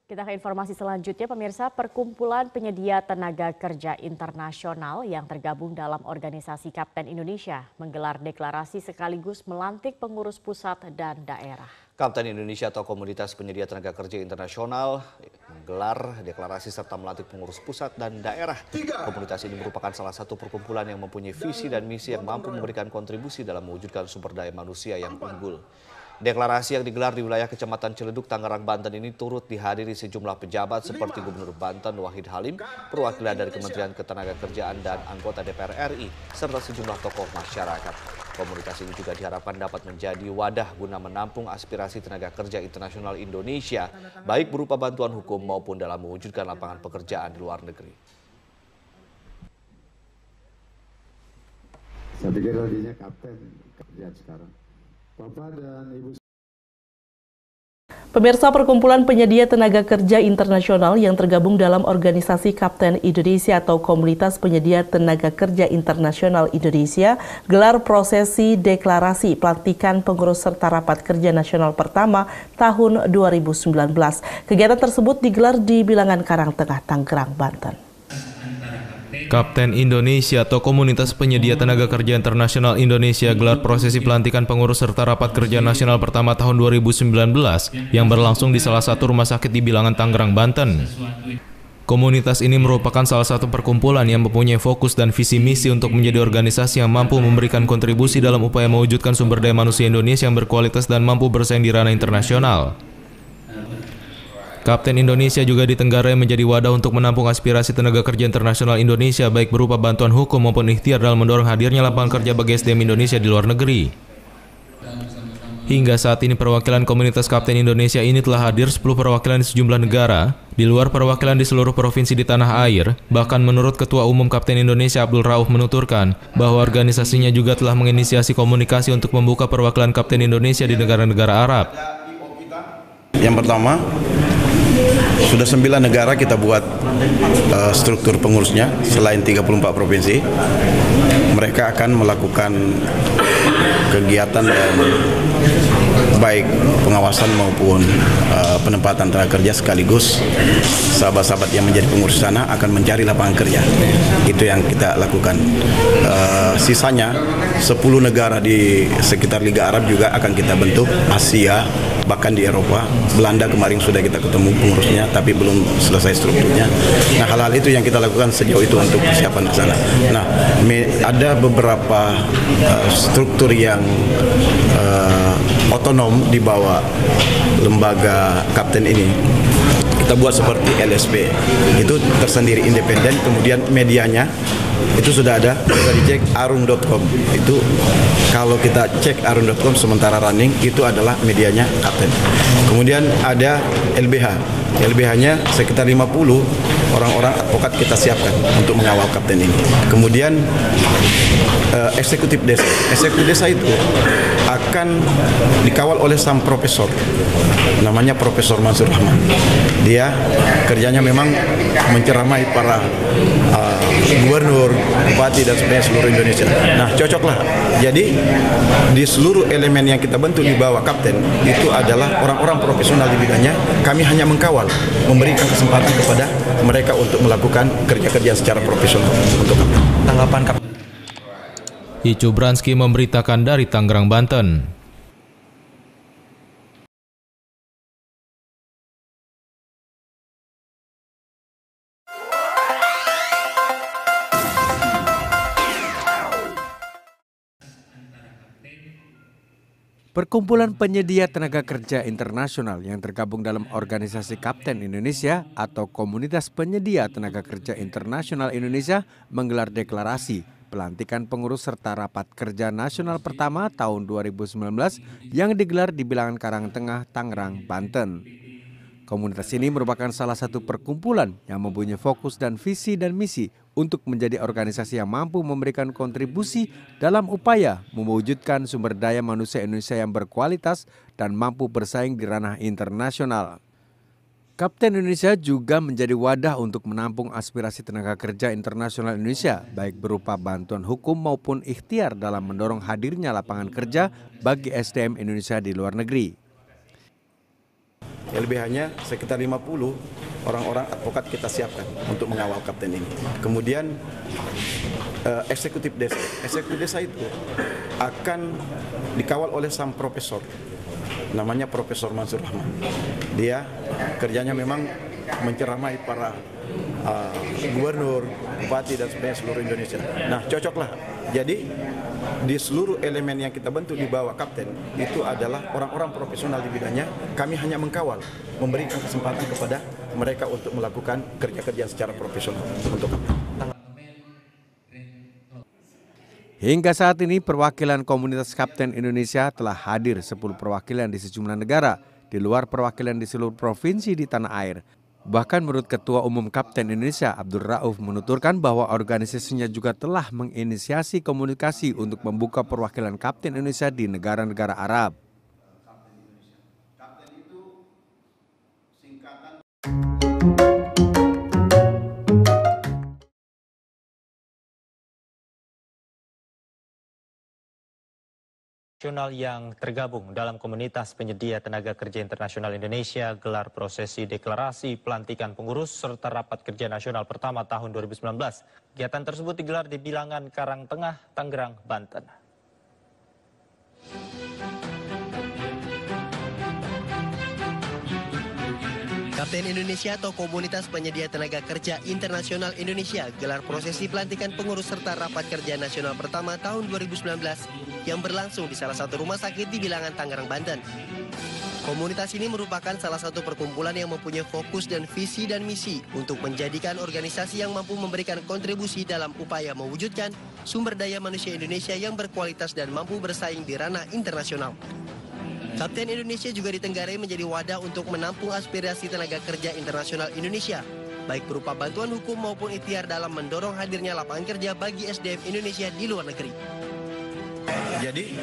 Kita ke informasi selanjutnya, pemirsa. Perkumpulan Penyedia Tenaga Kerja Internasional yang tergabung dalam organisasi Kapten Indonesia menggelar deklarasi sekaligus melantik pengurus pusat dan daerah. Kapten Indonesia atau Komunitas Penyedia Tenaga Kerja Internasional menggelar deklarasi serta melantik pengurus pusat dan daerah. Komunitas ini merupakan salah satu perkumpulan yang mempunyai visi dan misi yang mampu memberikan kontribusi dalam mewujudkan sumber daya manusia yang unggul. Deklarasi yang digelar di wilayah Kecamatan Ciledug, Tangerang, Banten ini turut dihadiri sejumlah pejabat seperti Gubernur Banten Wahid Halim, perwakilan dari Kementerian Ketenagakerjaan dan anggota DPR RI, serta sejumlah tokoh masyarakat. Komunitas ini juga diharapkan dapat menjadi wadah guna menampung aspirasi tenaga kerja internasional Indonesia, baik berupa bantuan hukum maupun dalam mewujudkan lapangan pekerjaan di luar negeri. Saya pikir tadinya kapten kerja sekarang. Bapak dan Ibu. Pemirsa, Perkumpulan Penyedia Tenaga Kerja Internasional yang tergabung dalam organisasi Kapten Indonesia atau Komunitas Penyedia Tenaga Kerja Internasional Indonesia gelar prosesi deklarasi pelantikan pengurus serta rapat kerja nasional pertama tahun 2019. Kegiatan tersebut digelar di Bilangan Karangtengah, Tangerang, Banten. Kapten Indonesia atau Komunitas Penyedia Tenaga Kerja Internasional Indonesia gelar prosesi pelantikan pengurus serta rapat kerja nasional pertama tahun 2019 yang berlangsung di salah satu rumah sakit di Bilangan, Tangerang, Banten. Komunitas ini merupakan salah satu perkumpulan yang mempunyai fokus dan visi misi untuk menjadi organisasi yang mampu memberikan kontribusi dalam upaya mewujudkan sumber daya manusia Indonesia yang berkualitas dan mampu bersaing di ranah internasional. Kapten Indonesia juga ditenggarai menjadi wadah untuk menampung aspirasi tenaga kerja internasional Indonesia baik berupa bantuan hukum maupun ikhtiar dalam mendorong hadirnya lapangan kerja bagi SDM Indonesia di luar negeri. Hingga saat ini perwakilan komunitas Kapten Indonesia ini telah hadir 10 perwakilan di sejumlah negara, di luar perwakilan di seluruh provinsi di tanah air. Bahkan menurut Ketua Umum Kapten Indonesia Abdul Rauf menuturkan bahwa organisasinya juga telah menginisiasi komunikasi untuk membuka perwakilan Kapten Indonesia di negara-negara Arab. Yang pertama, sudah 9 negara kita buat struktur pengurusnya selain 34 provinsi. Mereka akan melakukan kegiatan dan baik pengawasan maupun penempatan tenaga kerja, sekaligus sahabat-sahabat yang menjadi pengurus sana akan mencari lapangan kerja. Itu yang kita lakukan. Sisanya 10 negara di sekitar Liga Arab juga akan kita bentuk, Asia, bahkan di Eropa. Belanda kemarin sudah kita ketemu pengurusnya, tapi belum selesai strukturnya. Nah, hal-hal itu yang kita lakukan sejauh itu untuk persiapan ke sana. Nah, ada beberapa struktur yang otonom di bawah lembaga Kapten ini. Kita buat seperti LSP, itu tersendiri independen, kemudian medianya itu sudah ada, bisa dicek arung.com. Itu kalau kita cek arung.com sementara running, itu adalah medianya Kapten. Kemudian ada LBH. LBH-nya sekitar 50 orang-orang advokat kita siapkan untuk mengawal Kapten ini. Kemudian eksekutif desa. Eksekutif desa itu akan dikawal oleh sang profesor, namanya Profesor Mansur Rahman. Dia kerjanya memang menceramai para gubernur, bupati, dan sebenarnya seluruh Indonesia. Nah, cocoklah. Jadi di seluruh elemen yang kita bentuk di bawah Kapten itu adalah orang-orang profesional di bidangnya. Kami hanya mengkawal, memberikan kesempatan kepada mereka untuk melakukan kerja-kerja secara profesional untuk Kapten. Tanggapan Kapten Icu Bransky memberitakan dari Tangerang, Banten. Perkumpulan Penyedia Tenaga Kerja Internasional yang tergabung dalam organisasi Kapten Indonesia atau Komunitas Penyedia Tenaga Kerja Internasional Indonesia menggelar deklarasi pelantikan pengurus serta rapat kerja nasional pertama tahun 2019 yang digelar di Bilangan Karangtengah, Tangerang, Banten. Komunitas ini merupakan salah satu perkumpulan yang mempunyai fokus dan visi dan misi untuk menjadi organisasi yang mampu memberikan kontribusi dalam upaya mewujudkan sumber daya manusia Indonesia yang berkualitas dan mampu bersaing di ranah internasional. Kapten Indonesia juga menjadi wadah untuk menampung aspirasi tenaga kerja internasional Indonesia, baik berupa bantuan hukum maupun ikhtiar dalam mendorong hadirnya lapangan kerja bagi SDM Indonesia di luar negeri. LBH-nya sekitar 50 orang-orang advokat kita siapkan untuk mengawal kapten ini. Kemudian eksekutif desa. Eksekutif desa itu akan dikawal oleh sang profesor, namanya Profesor Mansur Rahman. Dia kerjanya memang menceramai para gubernur, bupati dan sebagainya seluruh Indonesia. Nah, cocoklah. Jadi di seluruh elemen yang kita bentuk di bawah kapten itu adalah orang-orang profesional di bidangnya. Kami hanya mengkawal, memberikan kesempatan kepada mereka untuk melakukan kerja-kerja secara profesional untuk kapten. Hingga saat ini perwakilan komunitas Kapten Indonesia telah hadir 10 perwakilan di sejumlah negara di luar perwakilan di seluruh provinsi di tanah air. Bahkan menurut Ketua Umum Kapten Indonesia Abdul Rauf menuturkan bahwa organisasinya juga telah menginisiasi komunikasi untuk membuka perwakilan Kapten Indonesia di negara-negara Arab. Yang tergabung dalam komunitas penyedia tenaga kerja internasional Indonesia gelar prosesi deklarasi pelantikan pengurus serta rapat kerja nasional pertama tahun 2019. Kegiatan tersebut digelar di Bilangan Karangtengah, Tangerang, Banten. Kapten Indonesia atau Komunitas Penyedia Tenaga Kerja Internasional Indonesia gelar prosesi pelantikan pengurus serta rapat kerja nasional pertama tahun 2019 yang berlangsung di salah satu rumah sakit di Bilangan, Tangerang, Banten. Komunitas ini merupakan salah satu perkumpulan yang mempunyai fokus dan visi dan misi untuk menjadikan organisasi yang mampu memberikan kontribusi dalam upaya mewujudkan sumber daya manusia Indonesia yang berkualitas dan mampu bersaing di ranah internasional. Kapten Indonesia juga ditenggarai menjadi wadah untuk menampung aspirasi tenaga kerja internasional Indonesia, baik berupa bantuan hukum maupun ikhtiar dalam mendorong hadirnya lapangan kerja bagi SDM Indonesia di luar negeri. Jadi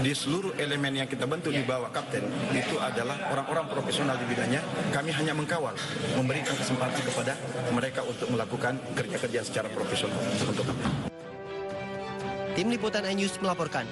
di seluruh elemen yang kita bentuk di bawah kapten itu adalah orang-orang profesional di bidangnya. Kami hanya mengkawal, memberikan kesempatan kepada mereka untuk melakukan kerja-kerja secara profesional untuk kapten. Tim Liputan iNews melaporkan.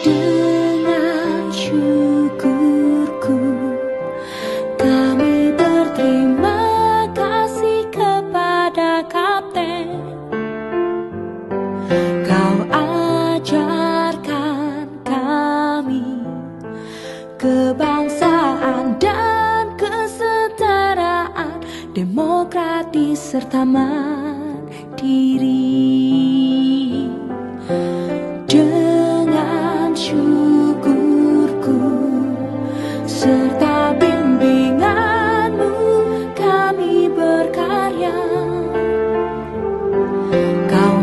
Dengan syukurku kami berterima kasih kepada Kapten. Kau ajarkan kami kebangsaan dan kesetaraan, demokratis serta mandiri. Dengan syukurku serta bimbinganmu kami berkarya. Kau